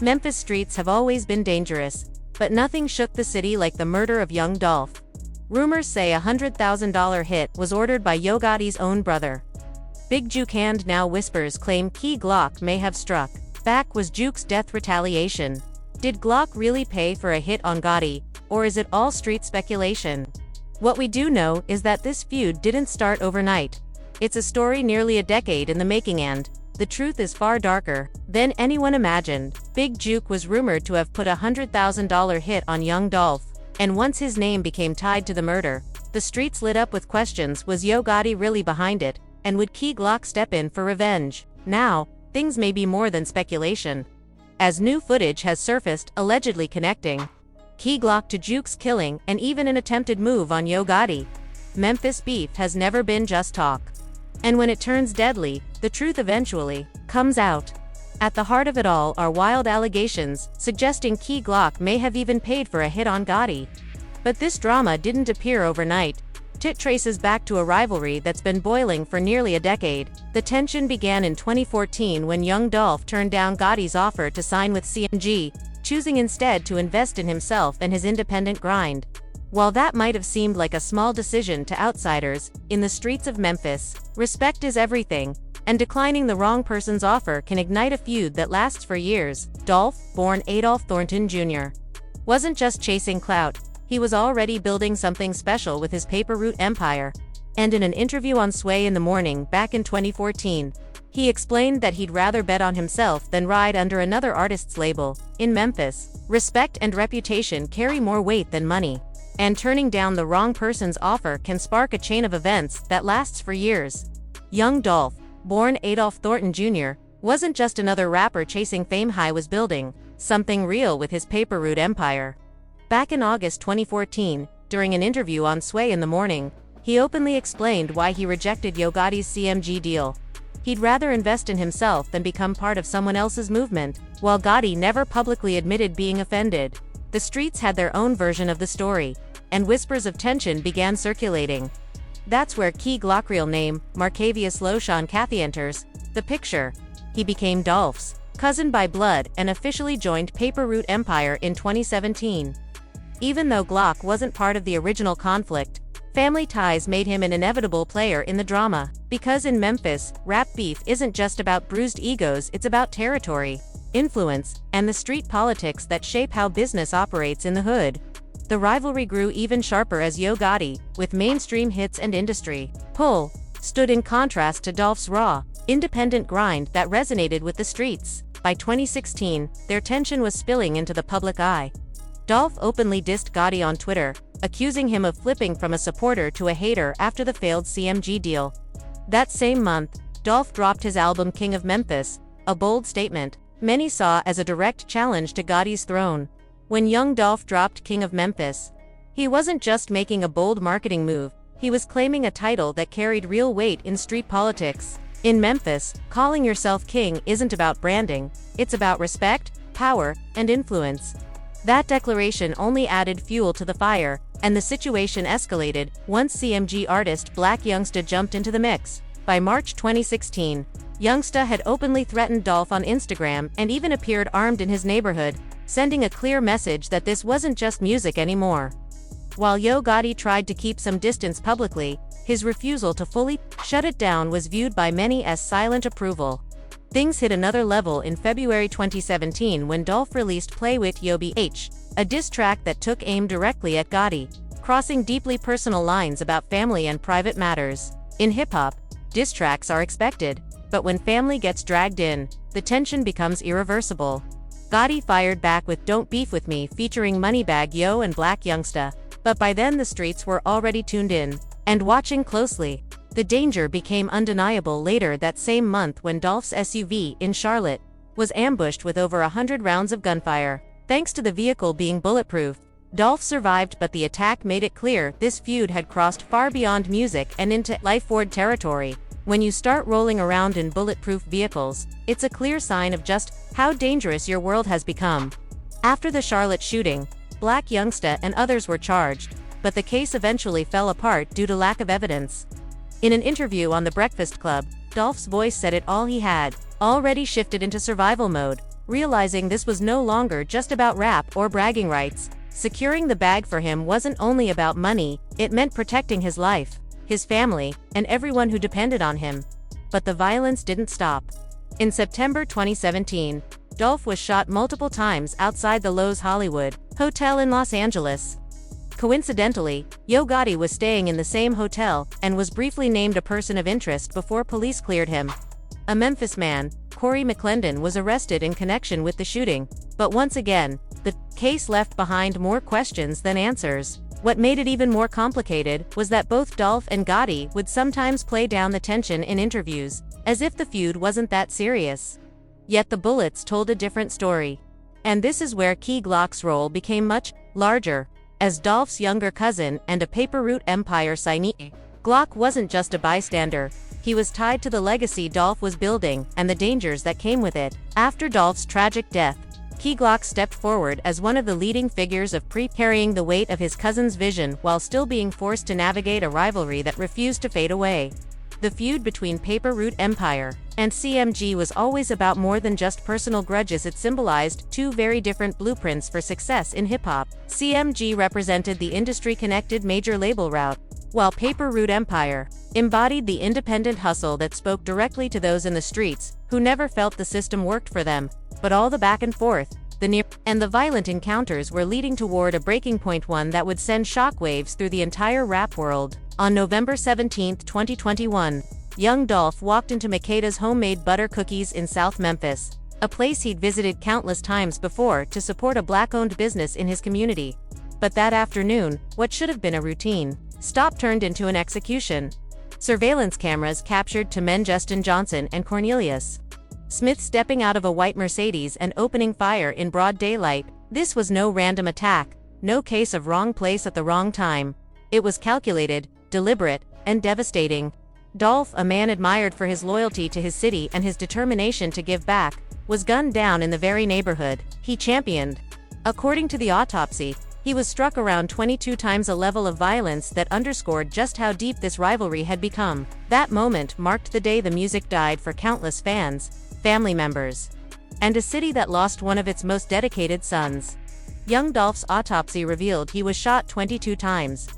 Memphis streets have always been dangerous, but nothing shook the city like the murder of Young Dolph. Rumors say a $100,000 hit was ordered by Yo Gotti's own brother. Big Juke and now whispers claim Key Glock may have struck back. Was Juke's death retaliation? Did Glock really pay for a hit on Gotti, or is it all street speculation? What we do know is that this feud didn't start overnight. It's a story nearly a decade in the making, and the truth is far darker than anyone imagined. Big Juke was rumored to have put a $100,000 hit on Young Dolph, and once his name became tied to the murder, the streets lit up with questions. Was Yo Gotti really behind it, and would Key Glock step in for revenge? Now, things may be more than speculation, as new footage has surfaced allegedly connecting Key Glock to Juke's killing and even an attempted move on Yo Gotti. Memphis beef has never been just talk. And when it turns deadly, the truth eventually comes out. At the heart of it all are wild allegations suggesting Key Glock may have even paid for a hit on Gotti. But this drama didn't appear overnight. It traces back to a rivalry that's been boiling for nearly a decade. The tension began in 2014 when Young Dolph turned down Gotti's offer to sign with CMG, choosing instead to invest in himself and his independent grind. While that might have seemed like a small decision to outsiders, in the streets of Memphis, respect is everything, and declining the wrong person's offer can ignite a feud that lasts for years. Dolph, born Adolph Thornton Jr., wasn't just chasing clout. He was already building something special with his paper route empire. And in an interview on Sway in the Morning back in 2014, he explained that he'd rather bet on himself than ride under another artist's label. In Memphis, respect and reputation carry more weight than money, and turning down the wrong person's offer can spark a chain of events that lasts for years. Young Dolph, born Adolph Thornton Jr., wasn't just another rapper chasing fame. He was building something real with his paper route empire. Back in August 2014, during an interview on Sway in the Morning, he openly explained why he rejected Yo Gotti's CMG deal. He'd rather invest in himself than become part of someone else's movement. While Gotti never publicly admitted being offended, the streets had their own version of the story, and whispers of tension began circulating. That's where Key Glock, real name Marcavius Loshan Cathy, enters the picture. He became Dolph's cousin by blood and officially joined Paper Route Empire in 2017. Even though Glock wasn't part of the original conflict, family ties made him an inevitable player in the drama. Because in Memphis, rap beef isn't just about bruised egos, it's about territory, influence, and the street politics that shape how business operates in the hood. The rivalry grew even sharper as Yo Gotti, with mainstream hits and industry pull, stood in contrast to Dolph's raw, independent grind that resonated with the streets. By 2016, their tension was spilling into the public eye. Dolph openly dissed Gotti on Twitter, accusing him of flipping from a supporter to a hater after the failed CMG deal. That same month, Dolph dropped his album King of Memphis, a bold statement many saw as a direct challenge to Gotti's throne. When Young Dolph dropped King of Memphis, he wasn't just making a bold marketing move, he was claiming a title that carried real weight in street politics. In Memphis, calling yourself king isn't about branding, it's about respect, power, and influence. That declaration only added fuel to the fire, and the situation escalated once CMG artist Black Youngsta jumped into the mix. By March 2016, Youngsta had openly threatened Dolph on Instagram and even appeared armed in his neighborhood, sending a clear message that this wasn't just music anymore. While Yo Gotti tried to keep some distance publicly, his refusal to fully shut it down was viewed by many as silent approval. Things hit another level in February 2017 when Dolph released Play With Yo BH, a diss track that took aim directly at Gotti, crossing deeply personal lines about family and private matters. In hip-hop, diss tracks are expected, but when family gets dragged in, the tension becomes irreversible. Gotti fired back with Don't Beef With Me featuring Moneybagg Yo and Black Youngsta, but by then the streets were already tuned in and watching closely. The danger became undeniable later that same month when Dolph's SUV in Charlotte was ambushed with over 100 rounds of gunfire. Thanks to the vehicle being bulletproof, Dolph survived, but the attack made it clear this feud had crossed far beyond music and into life-or territory. When you start rolling around in bulletproof vehicles, it's a clear sign of just how dangerous your world has become. After the Charlotte shooting, Black Youngsta and others were charged, but the case eventually fell apart due to lack of evidence. In an interview on The Breakfast Club, Dolph's voice said it all: he had already shifted into survival mode. Realizing this was no longer just about rap or bragging rights, securing the bag for him wasn't only about money, it meant protecting his life, his family, and everyone who depended on him. But the violence didn't stop. In September 2017, Dolph was shot multiple times outside the Loews Hollywood Hotel in Los Angeles. Coincidentally, Yo Gotti was staying in the same hotel and was briefly named a person of interest before police cleared him. A Memphis man, Corey McClendon, was arrested in connection with the shooting, but once again, the case left behind more questions than answers. What made it even more complicated was that both Dolph and Gotti would sometimes play down the tension in interviews, as if the feud wasn't that serious. Yet the bullets told a different story. And this is where Key Glock's role became much larger. As Dolph's younger cousin and a paper route empire signee, Glock wasn't just a bystander. He was tied to the legacy Dolph was building and the dangers that came with it. After Dolph's tragic death, Key Glock stepped forward as one of the leading figures of carrying the weight of his cousin's vision while still being forced to navigate a rivalry that refused to fade away. The feud between Paper Route Empire and CMG was always about more than just personal grudges. It symbolized two very different blueprints for success in hip-hop. CMG represented the industry-connected major label route, while Paper Route Empire embodied the independent hustle that spoke directly to those in the streets, who never felt the system worked for them. But all the back and forth, the near and the violent encounters were leading toward a breaking point, one that would send shockwaves through the entire rap world. On November 17, 2021, Young Dolph walked into Makeda's homemade butter cookies in South Memphis, a place he'd visited countless times before to support a black-owned business in his community. But that afternoon, what should have been a routine stop turned into an execution. Surveillance cameras captured two men, Justin Johnson and Cornelius Smith, stepping out of a white Mercedes and opening fire in broad daylight. This was no random attack, no case of wrong place at the wrong time. It was calculated, deliberate, and devastating. Dolph, a man admired for his loyalty to his city and his determination to give back, was gunned down in the very neighborhood he championed. According to the autopsy, he was struck around 22 times, a level of violence that underscored just how deep this rivalry had become. That moment marked the day the music died for countless fans, family members, and a city that lost one of its most dedicated sons. Young Dolph's autopsy revealed he was shot 22 times,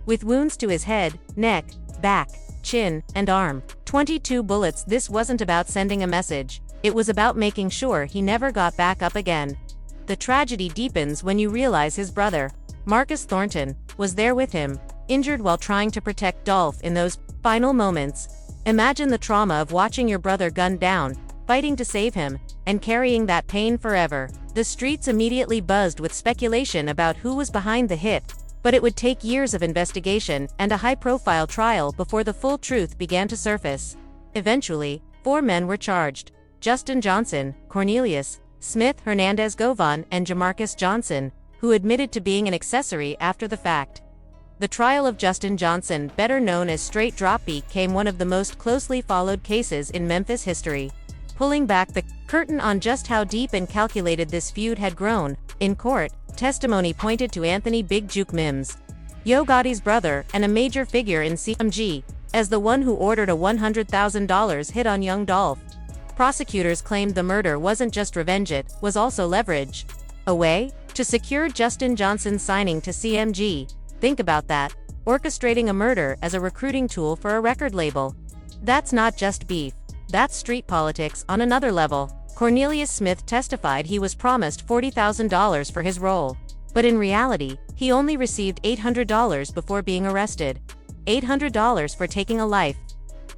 with wounds to his head, neck, back, chin, and arm. 22 bullets. This wasn't about sending a message, it was about making sure he never got back up again. The tragedy deepens when you realize his brother, Marcus Thornton, was there with him, injured while trying to protect Dolph in those final moments. Imagine the trauma of watching your brother gunned down, fighting to save him, and carrying that pain forever. The streets immediately buzzed with speculation about who was behind the hit, but it would take years of investigation and a high-profile trial before the full truth began to surface. Eventually, 4 men were charged: Justin Johnson, Cornelius Smith, Hernandez Govan, and Jamarcus Johnson, who admitted to being an accessory after the fact. The trial of Justin Johnson, better known as Straight Drop, became one of the most closely followed cases in Memphis history, pulling back the curtain on just how deep and calculated this feud had grown. In court, testimony pointed to Anthony Big Juke Mims, Yo Gotti's brother and a major figure in CMG, as the one who ordered a $100,000 hit on Young Dolph. Prosecutors claimed the murder wasn't just revenge, it was also leverage. A way to secure Justin Johnson's signing to CMG. Think about that, orchestrating a murder as a recruiting tool for a record label. That's not just beef, that's street politics on another level. Cornelius Smith testified he was promised $40,000 for his role, but in reality, he only received $800 before being arrested. $800 for taking a life.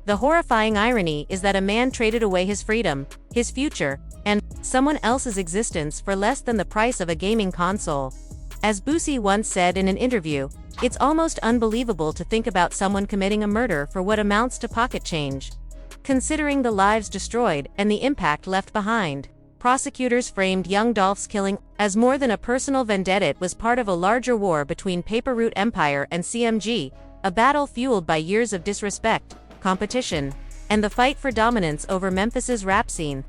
The horrifying irony is that a man traded away his freedom, his future, and someone else's existence for less than the price of a gaming console. As Boosie once said in an interview, "It's almost unbelievable to think about someone committing a murder for what amounts to pocket change." Considering the lives destroyed and the impact left behind, prosecutors framed Young Dolph's killing as more than a personal vendetta. It was part of a larger war between Paper Route Empire and CMG, a battle fueled by years of disrespect, competition, and the fight for dominance over Memphis's rap scene.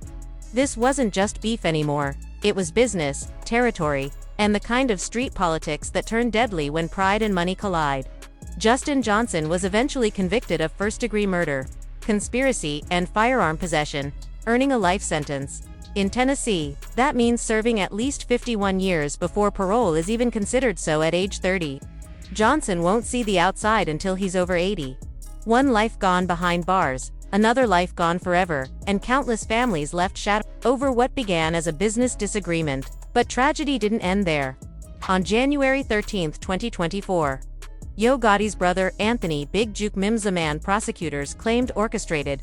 This wasn't just beef anymore, it was business, territory, and the kind of street politics that turn deadly when pride and money collide. Justin Johnson was eventually convicted of first-degree murder, conspiracy, and firearm possession, earning a life sentence. In Tennessee, that means serving at least 51 years before parole is even considered so at age 30. Johnson won't see the outside until he's over 80. One life gone behind bars, another life gone forever, and countless families left shattered over what began as a business disagreement. But tragedy didn't end there. On January 13, 2024, Yo Gotti's brother, Anthony "Big Juke" Mims, a man prosecutors claimed orchestrated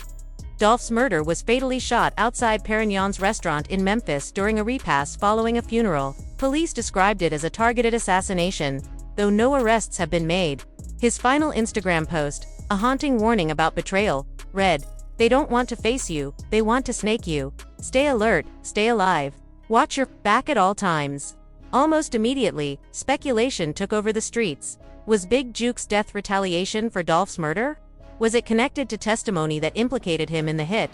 Dolph's murder, was fatally shot outside Perignon's restaurant in Memphis during a repast following a funeral. Police described it as a targeted assassination, though no arrests have been made. His final Instagram post, a haunting warning about betrayal, read, "They don't want to face you, they want to snake you. Stay alert, stay alive. Watch your back at all times." Almost immediately, speculation took over the streets. Was Big Juke's death retaliation for Dolph's murder? Was it connected to testimony that implicated him in the hit?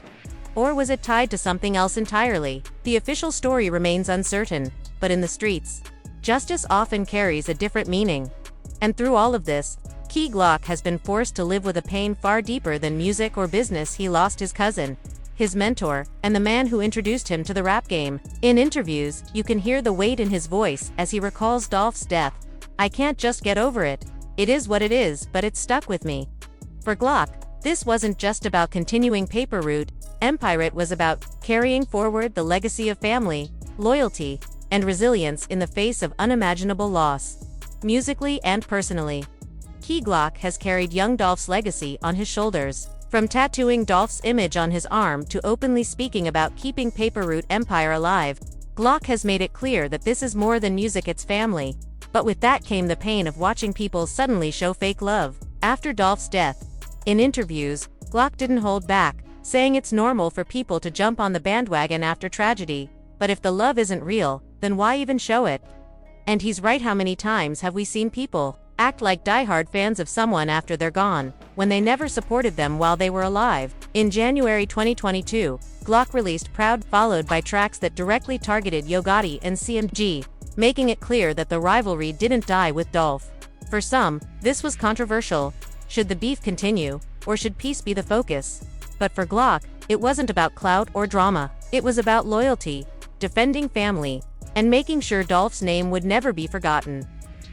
Or was it tied to something else entirely? The official story remains uncertain, but in the streets, justice often carries a different meaning. And through all of this, Key Glock has been forced to live with a pain far deeper than music or business. He lost his cousin, his mentor, and the man who introduced him to the rap game. In interviews, you can hear the weight in his voice as he recalls Dolph's death. "I can't just get over it. It is what it is, but it's stuck with me." For Glock, this wasn't just about continuing paper route empire, it was about carrying forward the legacy of family, loyalty, and resilience in the face of unimaginable loss. Musically and personally, Key Glock has carried Young Dolph's legacy on his shoulders. From tattooing Dolph's image on his arm to openly speaking about keeping paper route empire alive, Glock has made it clear that this is more than music, it's family. But with that came the pain of watching people suddenly show fake love. After Dolph's death, in interviews, Glock didn't hold back, saying it's normal for people to jump on the bandwagon after tragedy, but if the love isn't real, then why even show it? And he's right. How many times have we seen people act like diehard fans of someone after they're gone, when they never supported them while they were alive? In January 2022, Glock released Proud, followed by tracks that directly targeted Yo Gotti and CMG, making it clear that the rivalry didn't die with Dolph. For some, this was controversial. Should the beef continue, or should peace be the focus? But for Glock, it wasn't about clout or drama. It was about loyalty, defending family, and making sure Dolph's name would never be forgotten.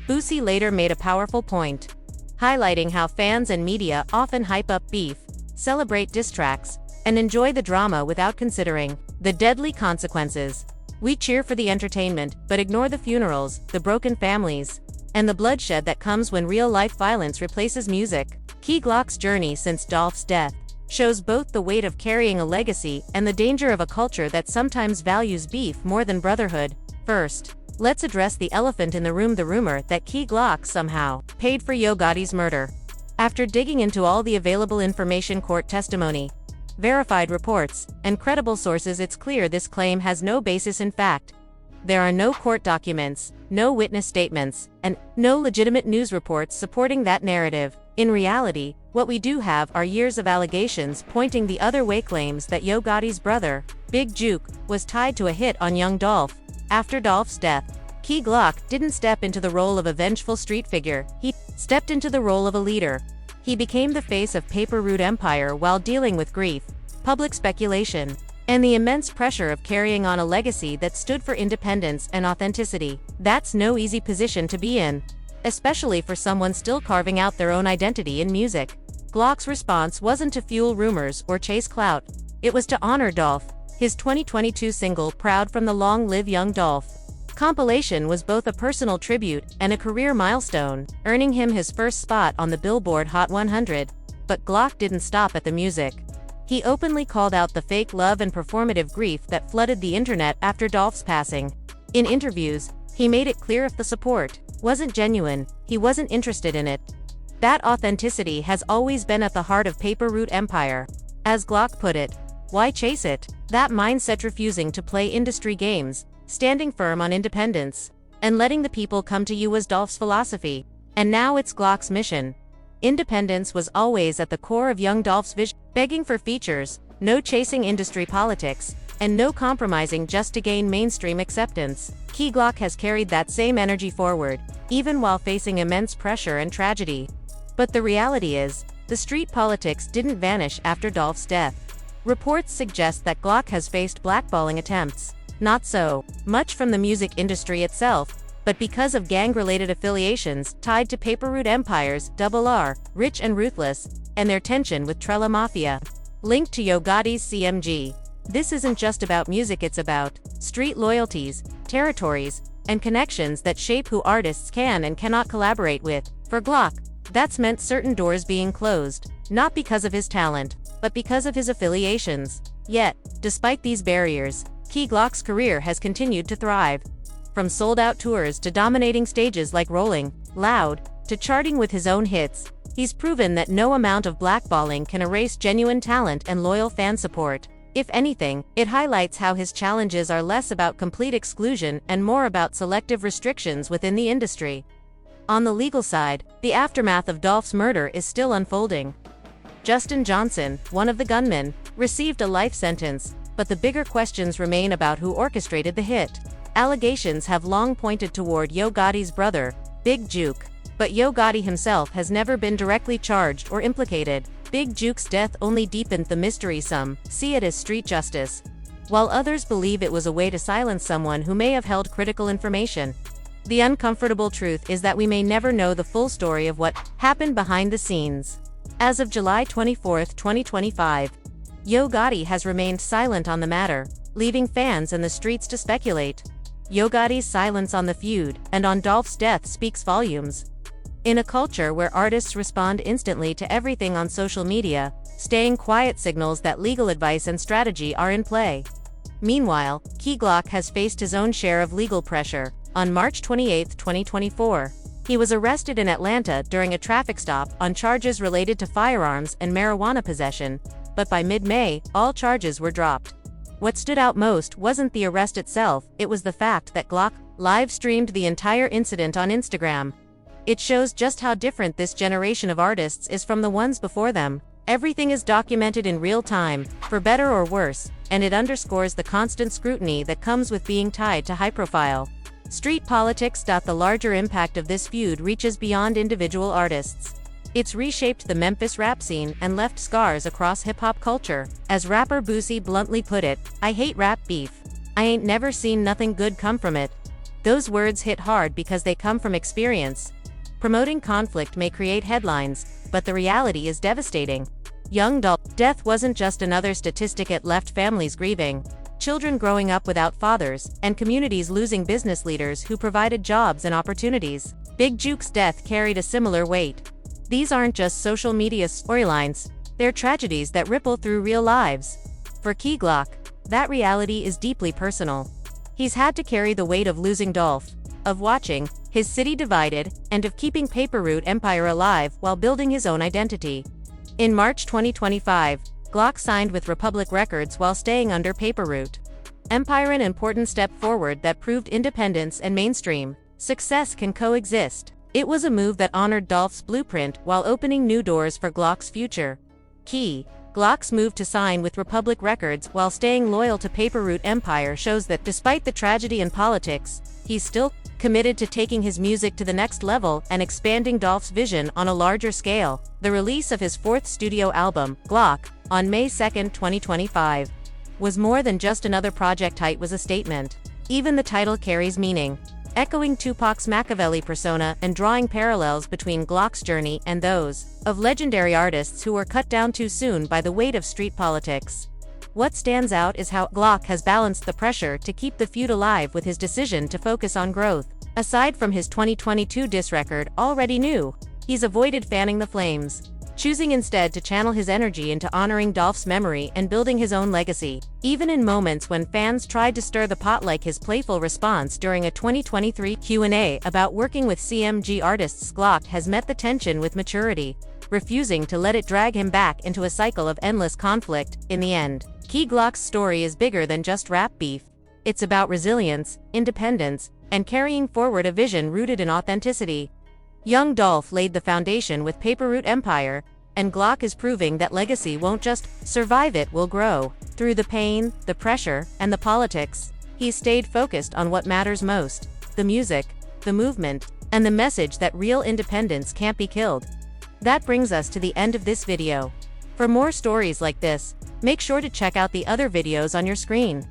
Boosie later made a powerful point, highlighting how fans and media often hype up beef, celebrate diss tracks, and enjoy the drama without considering the deadly consequences. "We cheer for the entertainment, but ignore the funerals, the broken families, and the bloodshed that comes when real-life violence replaces music." Key Glock's journey since Dolph's death shows both the weight of carrying a legacy and the danger of a culture that sometimes values beef more than brotherhood. First, let's address the elephant in the room: the rumor that Key Glock somehow paid for Yo Gotti's murder. After digging into all the available information, court testimony, verified reports, and credible sources, it's clear this claim has no basis in fact. There are no court documents, no witness statements, and no legitimate news reports supporting that narrative. In reality, what we do have are years of allegations pointing the other way: claims that Yo Gotti's brother, Big Juke, was tied to a hit on Young Dolph. After Dolph's death, Key Glock didn't step into the role of a vengeful street figure, he stepped into the role of a leader. He became the face of paper route empire while dealing with grief, public speculation, and the immense pressure of carrying on a legacy that stood for independence and authenticity. That's no easy position to be in, especially for someone still carving out their own identity in music. Glock's response wasn't to fuel rumors or chase clout. It was to honor Dolph. His 2022 single, Proud, from the Long Live Young Dolph compilation, was both a personal tribute and a career milestone, earning him his first spot on the Billboard Hot 100. But Glock didn't stop at the music. He openly called out the fake love and performative grief that flooded the internet after Dolph's passing. In interviews, he made it clear if the support wasn't genuine, he wasn't interested in it. That authenticity has always been at the heart of paper route empire. As Glock put it, "Why chase it?" That mindset, refusing to play industry games, standing firm on independence, and letting the people come to you, was Dolph's philosophy. And now it's Glock's mission. Independence was always at the core of Young Dolph's vision, begging for features, no chasing industry politics, and no compromising just to gain mainstream acceptance. Key Glock has carried that same energy forward, even while facing immense pressure and tragedy. But the reality is, the street politics didn't vanish after Dolph's death. Reports suggest that Glock has faced blackballing attempts, not so much from the music industry itself, but because of gang-related affiliations tied to paper route empires RR, Rich and Ruthless, and their tension with Trella Mafia. Linked to Yo Gotti's CMG. This isn't just about music, it's about street loyalties, territories, and connections that shape who artists can and cannot collaborate with. For Glock, that's meant certain doors being closed, not because of his talent, but because of his affiliations. Yet, despite these barriers, Key Glock's career has continued to thrive. From sold-out tours to dominating stages like Rolling Loud, to charting with his own hits, he's proven that no amount of blackballing can erase genuine talent and loyal fan support. If anything, it highlights how his challenges are less about complete exclusion and more about selective restrictions within the industry. On the legal side, the aftermath of Dolph's murder is still unfolding. Justin Johnson, one of the gunmen, received a life sentence, but the bigger questions remain about who orchestrated the hit. Allegations have long pointed toward Yo Gotti's brother, Big Juke, but Yo Gotti himself has never been directly charged or implicated. Big Juke's death only deepened the mystery. Some see it as street justice, while others believe it was a way to silence someone who may have held critical information. The uncomfortable truth is that we may never know the full story of what happened behind the scenes. As of July 24, 2025, Yo Gotti has remained silent on the matter, leaving fans and the streets to speculate. Yo Gotti's silence on the feud and on Dolph's death speaks volumes. In a culture where artists respond instantly to everything on social media, staying quiet signals that legal advice and strategy are in play. Meanwhile, Key Glock has faced his own share of legal pressure. On March 28, 2024, he was arrested in Atlanta during a traffic stop on charges related to firearms and marijuana possession, but by mid-May, all charges were dropped. What stood out most wasn't the arrest itself, it was the fact that Glock live-streamed the entire incident on Instagram. It shows just how different this generation of artists is from the ones before them. Everything is documented in real time, for better or worse, and it underscores the constant scrutiny that comes with being tied to high-profile street politics. The larger impact of this feud reaches beyond individual artists. It's reshaped the Memphis rap scene and left scars across hip-hop culture. As rapper Boosie bluntly put it, "I hate rap beef. I ain't never seen nothing good come from it." Those words hit hard because they come from experience. Promoting conflict may create headlines, but the reality is devastating. Young Dolph's death wasn't just another statistic, it left families grieving, children growing up without fathers, and communities losing business leaders who provided jobs and opportunities. Big Juke's death carried a similar weight. These aren't just social media storylines, they're tragedies that ripple through real lives. For Key Glock, that reality is deeply personal. He's had to carry the weight of losing Dolph, of watching his city divided, and of keeping paper route empire alive while building his own identity. In March 2025, Glock signed with Republic Records while staying under paper route empire, an important step forward that proved independence and mainstream success can coexist. It was a move that honored Dolph's blueprint while opening new doors for Glock's future. Glock's move to sign with Republic Records while staying loyal to paper route empire shows that despite the tragedy and politics, he's still committed to taking his music to the next level and expanding Dolph's vision on a larger scale. The release of his fourth studio album, Glock, on May 2, 2025, was more than just another project. It was a statement. Even the title carries meaning, echoing Tupac's Machiavelli persona and drawing parallels between Glock's journey and those of legendary artists who were cut down too soon by the weight of street politics. What stands out is how Glock has balanced the pressure to keep the feud alive with his decision to focus on growth. Aside from his 2022 diss record, Already Knew, he's avoided fanning the flames, choosing instead to channel his energy into honoring Dolph's memory and building his own legacy. Even in moments when fans tried to stir the pot, like his playful response during a 2023 Q&A about working with CMG artists, Glock has met the tension with maturity, refusing to let it drag him back into a cycle of endless conflict. In the end, Key Glock's story is bigger than just rap beef. It's about resilience, independence, and carrying forward a vision rooted in authenticity. Young Dolph laid the foundation with paper route empire, and Glock is proving that legacy won't just survive, it will grow. Through the pain, the pressure, and the politics, he's stayed focused on what matters most: the music, the movement, and the message that real independence can't be killed. That brings us to the end of this video. For more stories like this, make sure to check out the other videos on your screen.